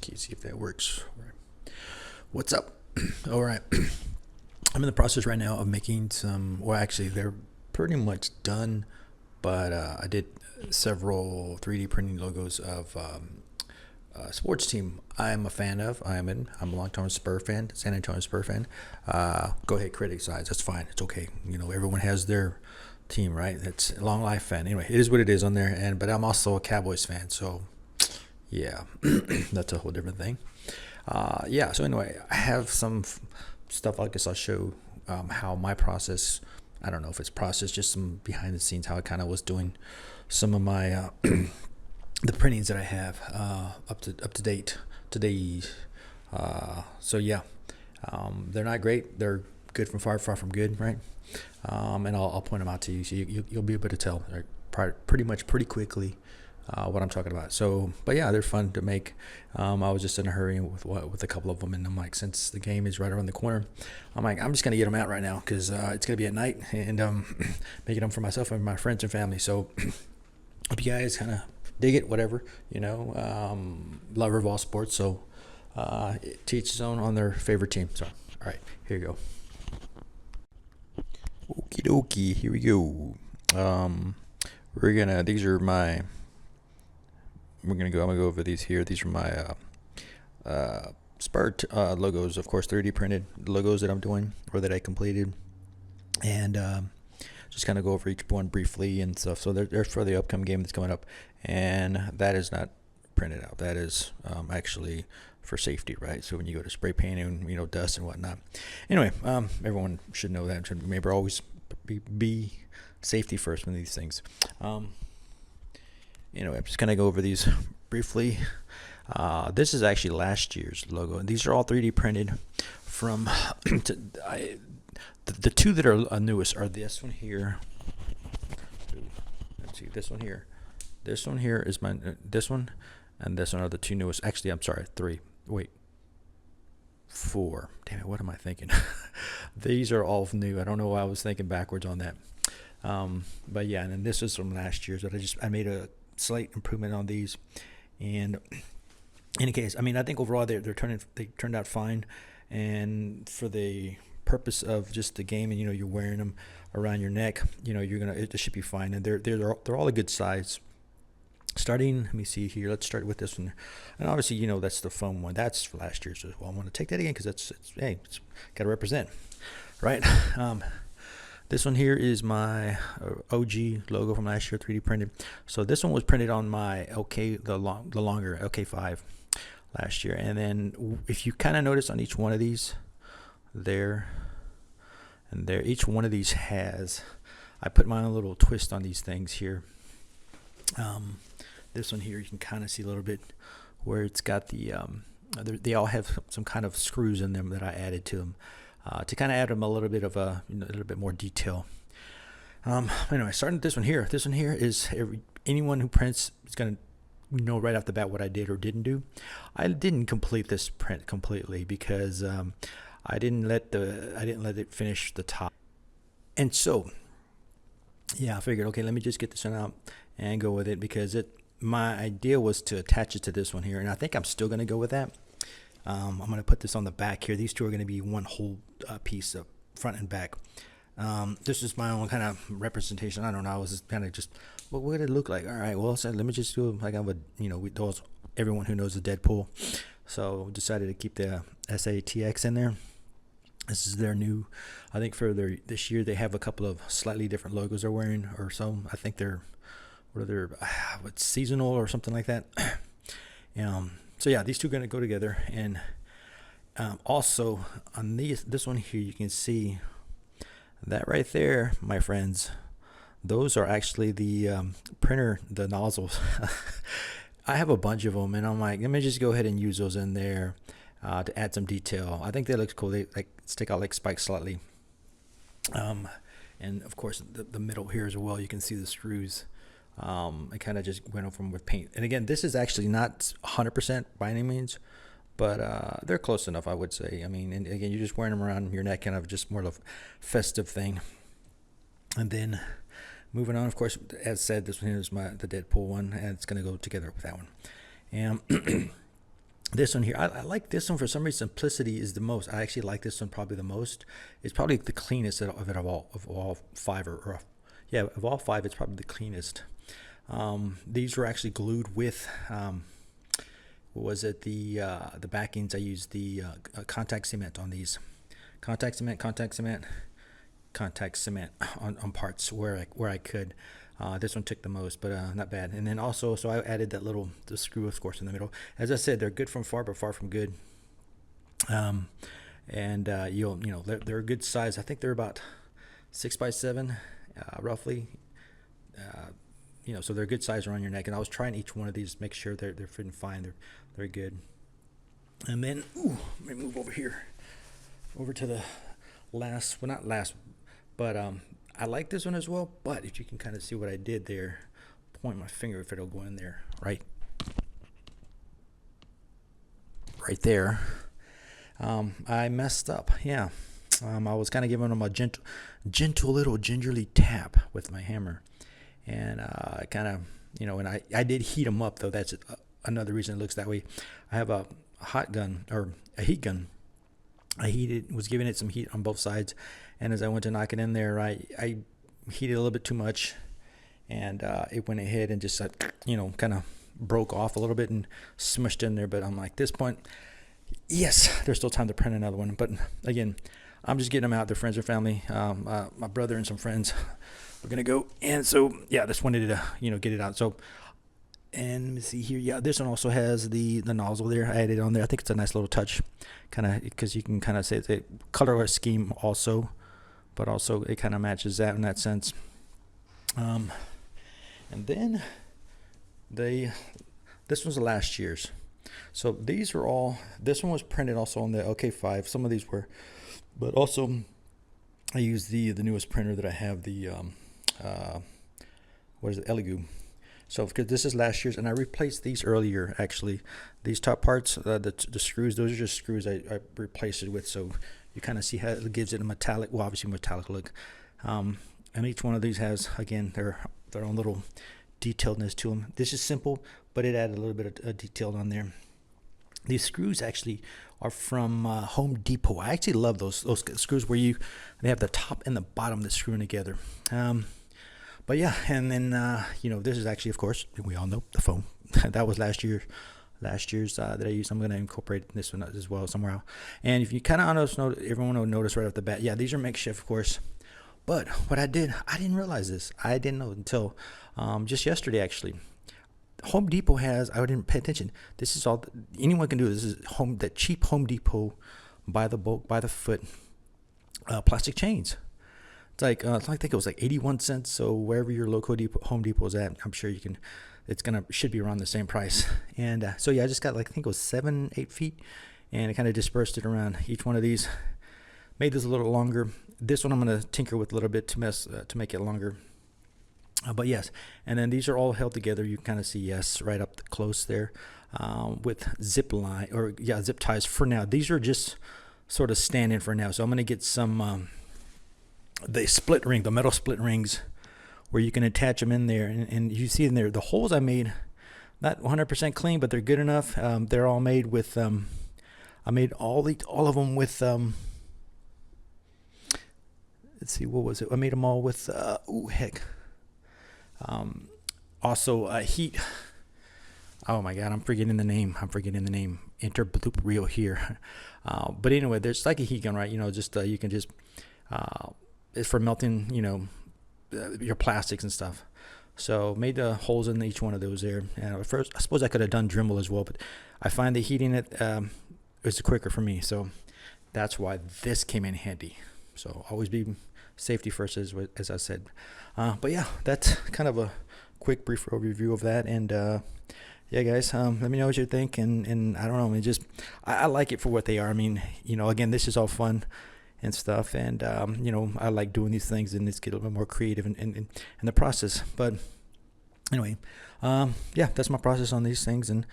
Okay, see if that works. What's up? All right. I'm in the process right now of making some, well, actually, they're pretty much done, but I did several 3D printing logos of sports team I'm a fan of. I'm a long-term Spurs fan, San Antonio Spurs fan. Go ahead, criticize. That's fine. It's okay. You know, everyone has their team, right? That's a long life fan. Anyway, it is what it is on there. But I'm also a Cowboys fan, so yeah, that's a whole different thing. Yeah. So anyway, I have some stuff. I guess I'll show how my process. I don't know if it's process, just some behind the scenes how I kind of was doing some of my the printings that I have up to date today. So yeah, they're not great. They're good from far from good, right? And I'll point them out to you, so you'll be able to tell pretty quickly what I'm talking about. So, but yeah, they're fun to make. I was just in a hurry with a couple of them, and I'm like, since the game is right around the corner, I'm like, I'm just gonna get them out right now because it's gonna be at night, and making them for myself and my friends and family. So, hope you guys kind of dig it, whatever, you know, lover of all sports. So, to each his own on their favorite team. So, all right, here you go. Okie dokie, here we go. These are my. I'm gonna go over these here. These are my Spurt logos, of course, 3D printed logos that I'm doing or that I completed, and just kind of go over each one briefly and stuff. So they're for the upcoming game that's coming up, and that is not printed out. That is actually for safety, right? So when you go to spray painting, you know, dust and whatnot. Anyway, everyone should know that. Should maybe always be safety first with these things. Anyway, I'm just going to go over these briefly. This is actually last year's logo, and these are all 3D printed from the two that are newest are this one here. Let's see, this one here. This one here is this one, and this one are the two newest. Actually, I'm sorry, three. Wait, four. Damn it, what am I thinking? These are all new. I don't know why I was thinking backwards on that. But yeah, and then this is from last year's, but I made a slight improvement on these. And in any case, I mean, I think overall they turned out fine, and for the purpose of just the game, and you know, you're wearing them around your neck, you know, it should be fine, and they're all a good size. Starting, let me see here. Let's start with this one, and obviously, you know, that's the foam one. That's last year's as well. I want to take that again because it's got to represent, right? This one here is my OG logo from last year, 3D printed. So this one was printed on my the longer LK5 last year. And then if you kind of notice on each one of these, there and there, each one of these I put my own little twist on these things here. This one here, you can kind of see a little bit where it's got they all have some kind of screws in them that I added to them. To kind of add them a little bit of a little bit more detail. Anyway, starting with this one here. This one here is anyone who prints is going to know right off the bat what I did or didn't do. I didn't complete this print completely because I didn't let it finish the top. And so, yeah, I figured, okay, let me just get this one out and go with it because my idea was to attach it to this one here, and I think I'm still going to go with that. I'm going to put this on the back here. These two are going to be one whole piece of front and back. This is my own kind of representation. I don't know. I was just kind of what would it look like? All right. Well, so let me just do like I would, you know, with those, everyone who knows the Deadpool. So decided to keep the SATX in there. This is their new, I think for this year, they have a couple of slightly different logos they're wearing or so. I think they're seasonal or something like that. So yeah, these two are going to go together, and also on this one here, you can see that right there, my friends. Those are actually the printer, the nozzles. I have a bunch of them, and I'm like, let me just go ahead and use those in there to add some detail. I think they look cool. They like stick out like spikes slightly. And of course, the middle here as well, you can see the screws. I kind of just went over them with paint. And again, this is actually not 100% by any means, but they're close enough, I would say. I mean, and again, you're just wearing them around your neck, kind of just more of a festive thing. And then moving on, of course, as said, this one here is the Deadpool one, and it's going to go together with that one. And This one here, I like this one for some reason. Simplicity is the most. I actually like this one probably the most. It's probably the cleanest of all five, or yeah, of all five, it's probably the cleanest. These were actually glued with what was it, the backings. I used the contact cement on these. Contact cement, on parts where I could. This one took the most, but not bad. And then also, so I added the screw, of course, in the middle. As I said, they're good from far, but far from good. And they're a good size. I think they're about 6x7, roughly. So they're a good size around your neck. And I was trying each one of these, make sure they're fitting fine. They're good. And then, let me move over here, over to the last. Well, not last, but I like this one as well. But if you can kind of see what I did there, point my finger if it'll go in there, right there. I messed up. Yeah. I was kind of giving them a gentle little gingerly tap with my hammer, and I kind of, and I did heat them up, though. That's another reason it looks that way. I have a hot gun, or a heat gun. Was giving it some heat on both sides, and as I went to knock it in there, I heated a little bit too much, and it went ahead and just kind of broke off a little bit and smushed in there. But I'm like, this point, yes, there's still time to print another one. But again, I'm just getting them out. They're friends or family. My brother and some friends are gonna go, and so yeah, just wanted to get it out. So, and let me see here. Yeah, this one also has the nozzle there. I added on there. I think it's a nice little touch, kind of, because you can kind of say it's a color scheme also, but also it kind of matches that in that sense. And then this was last year's. So these are all. This one was printed also on the OK5. Some of these were, but also I used the newest printer that I have. The what is it? Elegoo. So because this is last year's, and I replaced these earlier, actually. These top parts, the screws, those are just screws I replaced it with. So you kind of see how it gives it a metallic, well, obviously metallic look. And each one of these has, again, their own little detailedness to them. This is simple, but it added a little bit of detail on there. These screws actually are from Home Depot. I actually love those screws where they have the top and the bottom that's screwing together. But yeah, and then this is actually, of course, we all know the foam. That was last year's that I used. I'm going to incorporate this one as well somewhere else. And if you kind of notice, everyone will notice right off the bat. Yeah, these are makeshift, of course. But what I didn't realize this. I didn't know until just yesterday, actually. Home Depot has. I didn't pay attention. This is all anyone can do. This is that cheap Home Depot, by the bulk, by the foot, plastic chains. It's like I think it was like 81 cents. So wherever your local Home Depot is at, I'm sure you can. Should be around the same price. And so yeah, I just got I think it was 7-8 feet, and I kind of dispersed it around each one of these. Made this a little longer. This one I'm going to tinker with a little bit to make it longer. But yes, and then these are all held together. You kind of see right up close there with zip ties for now. These are just sort of standing for now. So I'm going to get some the metal split rings, where you can attach them in there, and you see in there the holes I made, not 100% clean, but they're good enough. They're all made with I made all of them with let's see, what was it? I made them all with also heat. Oh my God, I'm forgetting the name. Interbloop reel here. But anyway, there's like a heat gun, right? Just you can just it's for melting, your plastics and stuff. So made the holes in each one of those there. And at first, I suppose I could have done Dremel as well, but I find that heating it is quicker for me. So that's why this came in handy. So always be safety first, as I said. But yeah, that's kind of a quick, brief overview of that. And yeah, guys, let me know what you think. And I don't know, I like it for what they are. I mean, again, this is all fun and stuff, and I like doing these things, and it's get a little bit more creative in the process. But anyway, yeah, that's my process on these things, and